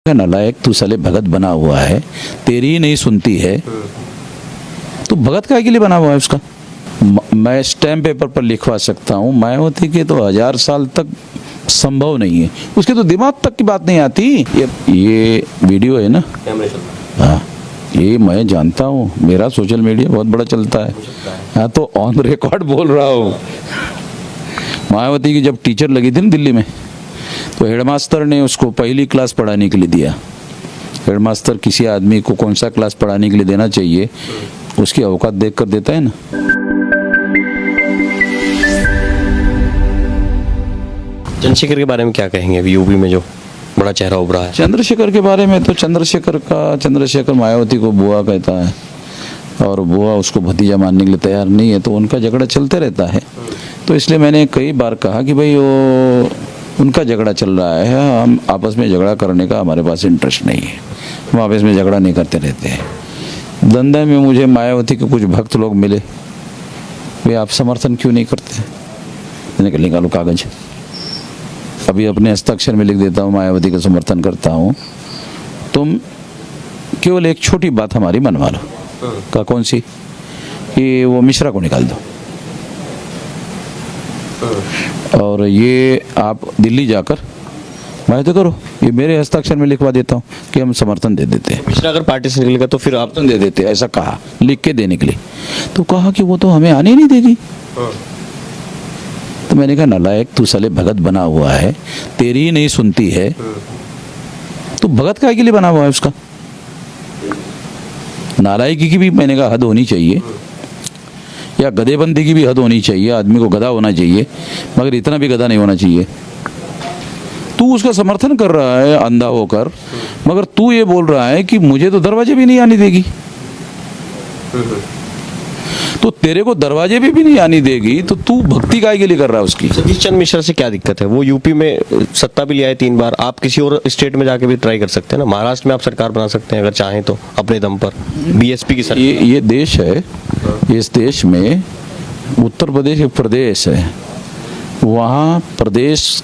नालायक तू साले भगत बना हुआ है, तेरी ही नहीं सुनती है तो भगत काहे के लिए बना हुआ है उसका। मैं स्टैम्प पेपर पर लिखवा सकता हूँ, मायावती के तो 1000 साल तक संभव नहीं है, उसके तो दिमाग तक की बात नहीं आती। ये वीडियो है ना, हाँ ये मैं जानता हूँ, मेरा सोशल मीडिया बहुत बड़ा चलता है। हाँ तो ऑन रिकॉर्ड बोल रहा हूँ। मायावती की जब टीचर लगी थी ना दिल्ली में, तो हेडमास्टर ने उसको पहली क्लास पढ़ाने के लिए दिया। हेडमास्टर किसी आदमी को कौन सा क्लास पढ़ाने के लिए देना चाहिए, उसकी औकात देखकर देता है ना। चंद्रशेखर के बारे में क्या कहेंगे अभी यूपी में जो बड़ा चेहरा उभरा है? चंद्रशेखर के बारे में तो चंद्रशेखर मायावती को बुआ कहता है और बुआ उसको भतीजा मानने के लिए तैयार नहीं है, तो उनका झगड़ा चलते रहता है। तो इसलिए मैंने कई बार कहा कि भाई वो उनका झगड़ा चल रहा है, हम आपस में झगड़ा करने का हमारे पास इंटरेस्ट नहीं है, हम आपस में झगड़ा नहीं करते रहते हैं। धंधे में मुझे मायावती के कुछ भक्त लोग मिले, वे आप समर्थन क्यों नहीं करते? मैंने कहा निकालो कागज, अभी अपने हस्ताक्षर में लिख देता हूँ मायावती का समर्थन करता हूँ, तुम केवल एक छोटी बात हमारी मनवा लो। कहा कौन सी? कि वो मिश्रा को निकाल दो और ये आप दिल्ली जाकर मैं तो करो, ये मेरे हस्ताक्षर में लिखवा देता हूँ कि हम समर्थन दे देते हैं। मिश्रा अगर पार्टी से निकलेगा तो फिर आप समर्थन दे देते, ऐसा कहा लिख के देने के लिए। तो कहा कि वो तो हमें आने नहीं देगी। तो मैंने कहा नालायक तू साले भगत बना हुआ है, तेरी ही नहीं सुनती है तो भगत काहे के लिए बना हुआ है उसका। नालायकी की भी मैंने कहा हद होनी चाहिए, या गधेबंदी की भी हद होनी चाहिए, आदमी को गधा होना चाहिए मगर इतना भी गधा नहीं होना चाहिए। तू उसका समर्थन कर रहा है अंधा होकर, मगर तू ये बोल रहा है कि मुझे तो दरवाजे भी नहीं आने देगी। तो तेरे को दरवाजे भी नहीं आनी देगी तो तू भक्ति काहे के लिए कर रहा है उसकी। सतीश चंद्र मिश्रा से क्या दिक्कत है? वो यूपी में सत्ता भी लिया है 3 बार, आप किसी और स्टेट में जाके भी ट्राई कर सकते हैं ना। महाराष्ट्र में आप सरकार बना सकते हैं अगर चाहें तो अपने दम पर, बीएसपी की सरकार। ये देश है, इस देश में उत्तर प्रदेश एक प्रदेश है, वहाँ प्रदेश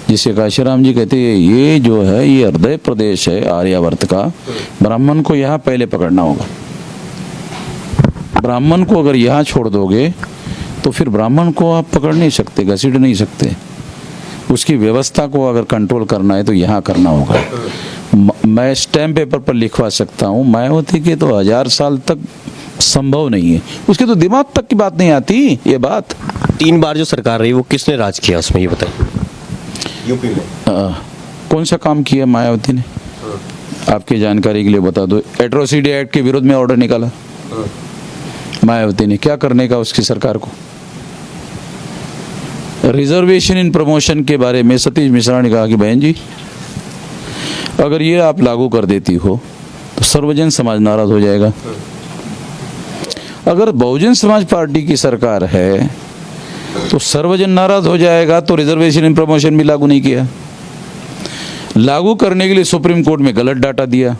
जिसे काशीराम जी कहते हैं, ये जो है ये हृदय प्रदेश है आर्यावर्त का। ब्राह्मण को यहाँ पहले पकड़ना होगा। ब्राह्मण को अगर यहाँ छोड़ दोगे तो फिर ब्राह्मण को आप पकड़ नहीं सकते, घसीट नहीं सकते। उसकी व्यवस्था को अगर कंट्रोल करना है तो यहाँ करना होगा। मैं स्टैम्प पेपर पर लिखवा सकता हूँ, मायावती के तो 1000 साल तक संभव नहीं है, उसके तो दिमाग तक की बात नहीं आती। ये बात 3 बार जो सरकार रही वो किसने राज किया उसमें, ये बताइए यूपी में। कौन सा काम किया मायावती ने? आपकी जानकारी के लिए बता दो, एट्रोसिटी एक्ट के विरोध में ऑर्डर निकाला मायावती ने। क्या करने का उसकी सरकार को? रिजर्वेशन इन प्रमोशन के बारे में सतीश मिश्रा ने कहा कि बहन जी अगर ये आप लागू कर देती हो तो सर्वजन समाज नाराज हो जाएगा। अगर बहुजन समाज पार्टी की सरकार है तो सर्वजन नाराज हो जाएगा, तो रिजर्वेशन इन प्रमोशन भी लागू नहीं किया। लागू करने के लिए सुप्रीम कोर्ट में गलत डाटा दिया।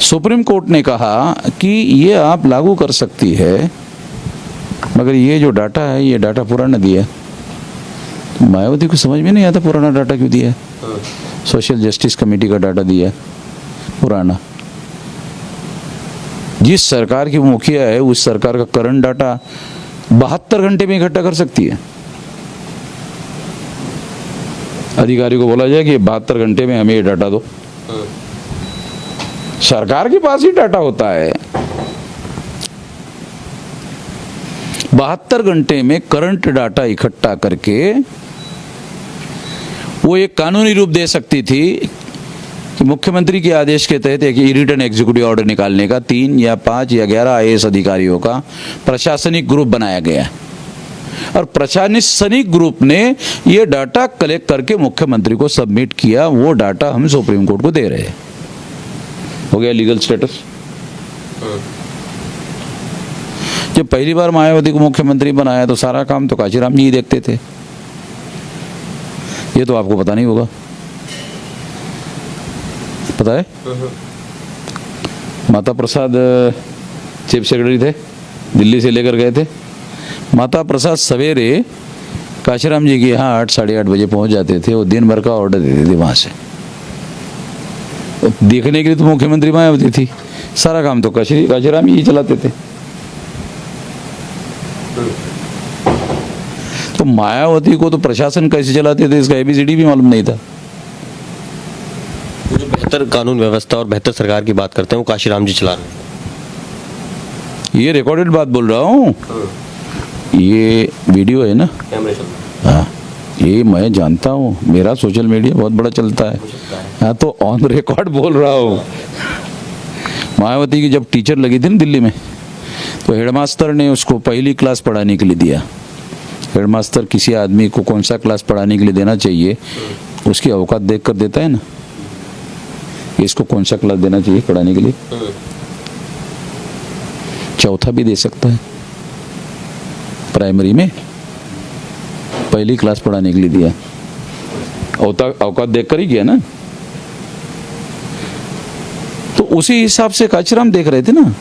सुप्रीम कोर्ट ने कहा कि ये आप लागू कर सकती है, मगर ये जो डाटा है ये डाटा पुराना दिया। मायावती को समझ में नहीं आता पुराना डाटा क्यों दिया। सोशल जस्टिस कमेटी का डाटा दिया पुराना। जिस सरकार की मुखिया है उस सरकार का करंट डाटा 72 घंटे में इकट्ठा कर सकती है। अधिकारी को बोला जाए कि 72 घंटे में हमें ये डाटा दो। सरकार के पास ही डाटा होता है। 72 घंटे में करंट डाटा इकट्ठा करके वो एक कानूनी रूप दे सकती थी कि मुख्यमंत्री के आदेश के तहत एक रिटर्न एग्जीक्यूटिव ऑर्डर निकालने का 3 या 5 या 11 आईएएस अधिकारियों का प्रशासनिक ग्रुप बनाया गया और प्रशासनिक ग्रुप ने ये डाटा कलेक्ट करके मुख्यमंत्री को सबमिट किया। वो डाटा हम सुप्रीम कोर्ट को दे रहे हैं। हो गया लीगल स्टेटस। जब पहली बार मायावती को मुख्यमंत्री बनाया तो सारा काम तो काशीराम जी ही देखते थे। ये तो आपको पता नहीं होगा, पता है? माता प्रसाद चीफ सेक्रेटरी थे, दिल्ली से लेकर गए थे। माता प्रसाद सवेरे काशीराम जी के यहाँ 8 साढ़े 8 बजे पहुंच जाते थे, वो दिन भर का ऑर्डर देते थे वहां से। तो देखने के लिए तो मुख्यमंत्री मायावती थी, सारा काम तो काशीराम ही चलाते थे। तो मायावती को तो प्रशासन कैसे चलाते थे इसका ABCD भी मालूम नहीं था। वो जो बेहतर कानून व्यवस्था और बेहतर सरकार की बात करते हैं वो काशीराम जी चला रहे हैं। ये रिकॉर्डेड बात बोल रहा हूँ, ये वीडियो है ना, कैमरे चल रहे हाँ, ये मैं जानता हूँ, मेरा सोशल मीडिया बहुत बड़ा चलता है। हाँ, तो ऑन रिकॉर्ड बोल रहा हूँ। मायावती की जब टीचर लगी थी ना दिल्ली में, तो हेडमास्टर ने उसको पहली क्लास पढ़ाने के लिए दिया। हेडमास्टर किसी आदमी को कौन सा क्लास पढ़ाने के लिए देना चाहिए, उसकी औकात देख कर देता है ना, इसको कौन सा क्लास देना चाहिए पढ़ाने के लिए, चौथा भी दे सकता है। प्राइमरी में पहली क्लास पढ़ाने के लिए दिया, औकात देख कर ही किया ना। तो उसी हिसाब से काशीराम देख रहे थे ना।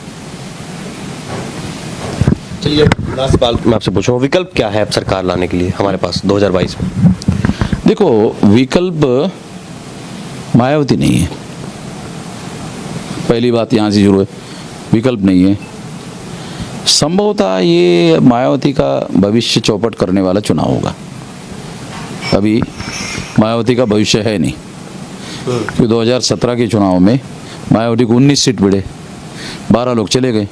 चलिए लास्ट सवाल मैं आपसे पूछूं, विकल्प क्या है अब सरकार लाने के लिए हमारे पास 2022 में? देखो, विकल्प मायावती नहीं है, पहली बात यहाँ से शुरू है, विकल्प नहीं है। संभवतः ये मायावती का भविष्य चौपट करने वाला चुनाव होगा। अभी मायावती का भविष्य है नहीं, क्योंकि 2017 के चुनाव में मायावती को 19 सीट मिले, 12 लोग चले गए।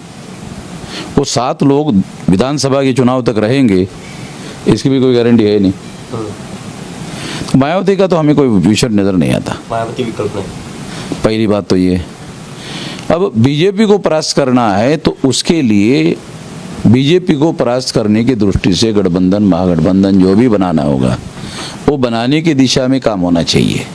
वो 7 लोग विधानसभा के चुनाव तक रहेंगे, इसकी भी कोई गारंटी है नहीं। मायावती का तो हमें कोई भविष्य नजर नहीं आता। मायावती विकल्प नहीं। पहली बात तो ये। अब बीजेपी को परास्त करना है तो उसके लिए बीजेपी को परास्त करने की दृष्टि से गठबंधन, महागठबंधन जो भी बनाना होगा, वो बनाने की दिशा में काम होना चाहिए।